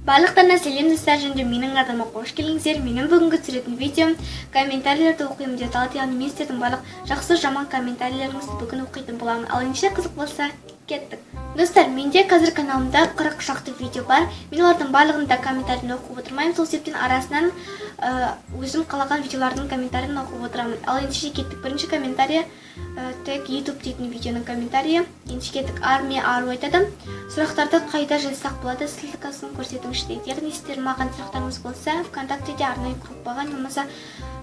Барлықтарына сәлем достар, және менің атыма қош келдіңіздер. Менің бүгінгі түсіретін видеом комментарийлерді оқимын деп аталады. Яғни мен сіздердің барлық жақсы жаман комментарийлеріңізді бүгін оқитын боламын. Ал ендеше қызық болса, кеттік. Достар, менде қазір каналымда 40 шақты видео бар. Мен олардың барлығында комментарийін оқып отырмаймын. Сол себептен арасынан өзім қалаған видеолардың комментарийін оқып отырамын. Ал ендеше кеттік. Бірінші комментарий тек YouTube дейтін видеоның комментарийі. Ендеше кеттік. Армия ару айтады. Сұрақтарды қайда жазсақ болады, ссылкасын көрсетіңізші дейді. Яғни сіздер маған сұрақтарыңыз болса, ВКонтактеде арнайы группаға, немесе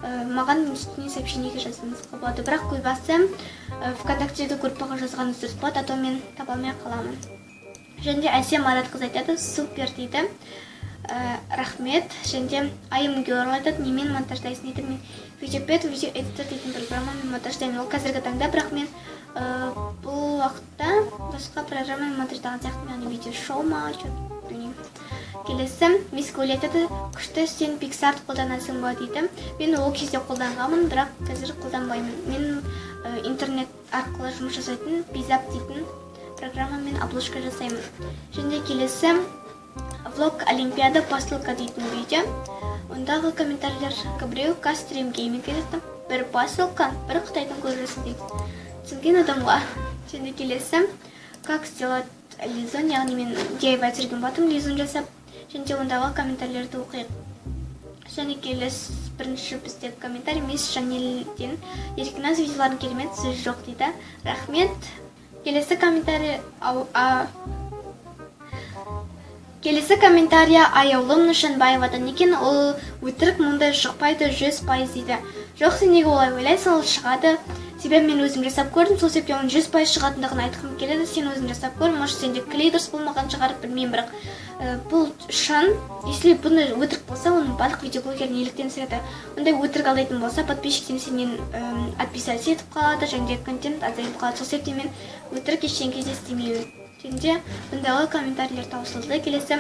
маған үстіне сообщениеге жазуыңызға болады. Бірақ көбісі ВКонтактеде группаға жазғаныңыз дұрыс болады, а то мен таба алмай қаламын. Және Әсем Маратқызы айтады, супер дейді. Рахмет. Және Айым Георл айтады, немен монтаждайсың дейді. Мен видеопед, видео эдитор дейтін программамен монтаждаймын. Ол қазіргі таңда, бірақ мен бұл уақытта басқа программамен монтаждаған сияқтымын, яғни видео шоу ма, білмеймін. Келесі Мискөл айтады, күшті сен Pixar қолданасың ба дейді. Мен ол кезде қолданғанмын, бірақ қазір қолданбаймын. Мен интернет арқылы жұмыс жасайтын Bizap дейтін программамен обложка жасаймын. Және келесі влог Олимпиада посылка дейтін видео. Ондағы комментарийлер біреу Кастрим Гейминг айтады. Бір посылка, бір Қытайдың көрінісі дейді. Түсінген адамға. Және келесі как сделать лизун, яғни мен DIY түсірген батым лизун жасап. Және ондағы комментарийлерді оқиық. Және келесі бірінші біздегі комментарий Мисс Жанелден. Еркіназ видеоларын керемет, сөз жоқ дейді. Рахмет. Келесі комментария Аяулым Нышанбаевадан. Екен ол өтірік, мұндай шықпайды 100% дейді. Жоқ, сен неге олай ойлайсың, ол шығады. Себебі мен өзім жасап көрдім, сол себепте оның 100% шығатындығын айтқым келеді. Сен өзің жасап көр, может сенде клей дұрыс болмаған шығар, білмеймін, бірақ бұл шын. Если бұны өтірік болса, оның барлық видеоблогер неліктен сұрады. Ондай өтірік алдайтын болса, подписчиктен сенен отписаться етіп қалады, және контент азайып қалады. Сол себепте мен өтірік ештеңе де істемеймін. Және бұндағы комментарийлер таусылды. Келесі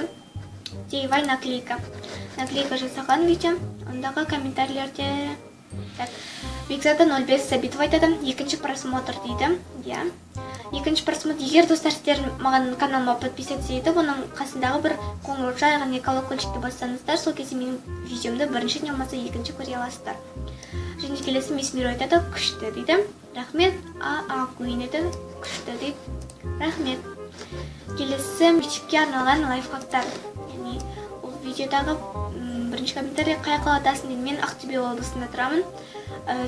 DIY наклейка. Наклейка жасаған видео. Ондағы комментарийлерде Бекзада 05 Сабитов айтады, екінші просмотр дейді. Екінші просмотр. Егер достар сіздер маған каналыма подписаться етіп, оның қасындағы бір қоңырауша, яғни колокольчикті бассаңыздар, сол кезде менің видеомды бірінші не болмаса екінші көре аласыздар. Және келесі Мисс Миро айтады, күшті дейді. Рахмет. Гуин айтады, күшті дейді. Рахмет. Келесі мектепке арналған лайфхактар. Яғни ол видеодағы бірінші комментарий қай қаладасың дейді. Мен Ақтөбе облысында тұрамын.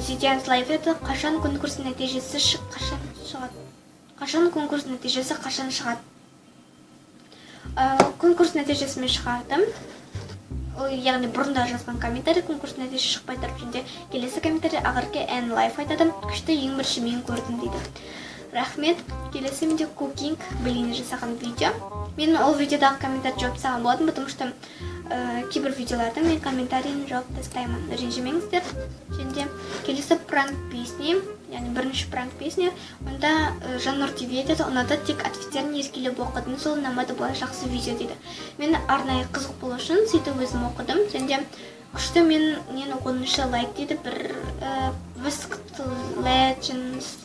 Зидианс лайф еді, қашан конкурс нәтижесі шығады? Конкурс нәтижесімен шығардым. Яғни бұрында жазған комментарий, конкурс нәтижесі шықпай тұрып. Және келесі комментарий Ағырке N лайф айтады, күшті ең бірінші мен көрдім дейді. Рахмет. Келесі менде кукинг біліне жасаған видео. Мен ол видеодағы комментарий жауап тастаған болдым, потому что кейбір видеолардың мен комментарийін жауап тастаймын. Ренжімеңіздер. Және келесі пранк песни, яғни бірінші пранк песни. Онда Жаннұр ТВ етеді, ұнады, тек ответтерін ескелеп оқыдым, сол ұнамады, былай жақсы видео дейді. Мен арнайы қызық болу үшін сөйтіп өзім оқыдым. Және күшті мен 10-шы лайк дейді, бір Whisked Legends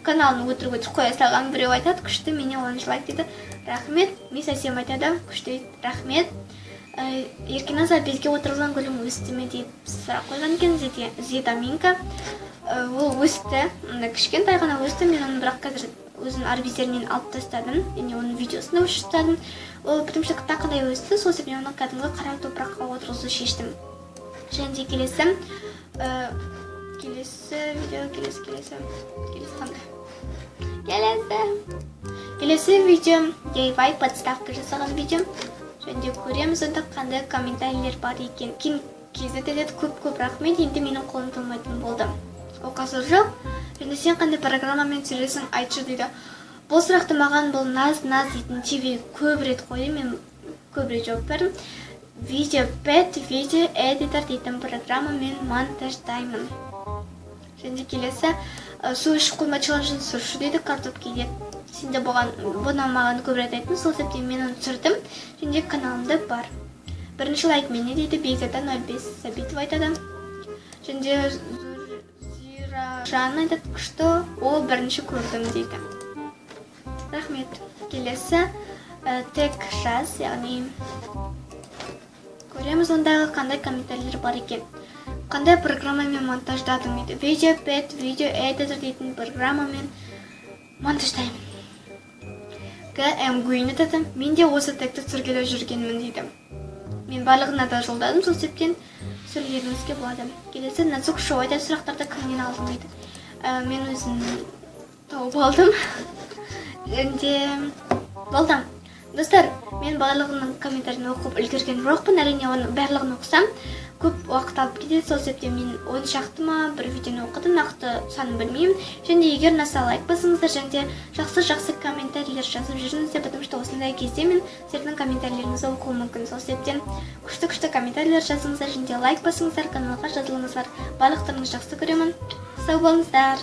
каналын өтірік қоя салған біреу айтады, күшті, мене 10-шы лайк дейді. Рахмет. Мисс Әсем айтады, күшті, рахмет. Еркиназ безге отырылған гүлім өсті ме деп сұрақ қойған екен. Зидаминка ол өсті, кішкентай ғана өсті. Мен оны бірақ қазір өзінің арбиздерінен алып тастадым, және оның видеосында өшіп тастадым. Ол потому что тақыдай өсті, сол себебін оны кәдімгі қара топыраққа отырғызуды шештім. Және келесі видео DIY подставка жасаған видео. Және көреміз онда қандай комментарийлер бар екен. Кезет етеді, көп рахмет, енді менің қолым толмайтын болды. Ол қазір жоқ. Және сен қандай программамен түсіресің айтшы дейді. Бұл сұрақты маған бұл наз дейтін ТВ көп рет қойды, мен көп рет жауап бердім. Видеопед, видео эдитор дейтін программамен монтаждаймын. Және келесі су ішіп қойма челленджін сұршы дейді, картоп кейде. Сенде бұны маған көп рет айттың, сол себепте мен оны түсірдім. Және каналымда бар. Бірінші лайк мене дейді, Бекзада 05 Сабитов айтады. Және Жан айтады, күшті, ол бірінші көрдім дейді. Рахмет. Келесі тек жаз, яғни көреміз ондағы қандай комментарийлер бар екен. Қандай программамен монтаждадым дейді. Видеопэд, видео эдитор дейтін программамен монтаждаймын. GMGuin деді. Мен де осы текті түсіргелі жүргенмін дейді. Мен барлығына да жолдадым, сол себептен сөйлеуіңізге болады. Келесі Назук Шоу деп сұрақтарды кімнен алдым дейді. Мен өзім тауып алдым. Енді болды. Достар, мен барлығының комментарин оқып үлгерген жоқпын. Әрине оның барлығын оқысам көп уақыт алып кетеді. Сол себептен мен 10 шақты ма бір видеоны оқыдым, нақты санын білмеймін. Және егер наса лайк басыңыздар және жақсы комментарийлер жазып жүріңіздер, потому что осындай кезде мен сіздердің комментарийлеріңізді оқуым мүмкін. Сол себептен күшті комментарийлер жазыңыздар және лайк басыңыздар, каналға жазылыңыздар. Барлықтарыңызды жақсы көремін. Сау болыңыздар.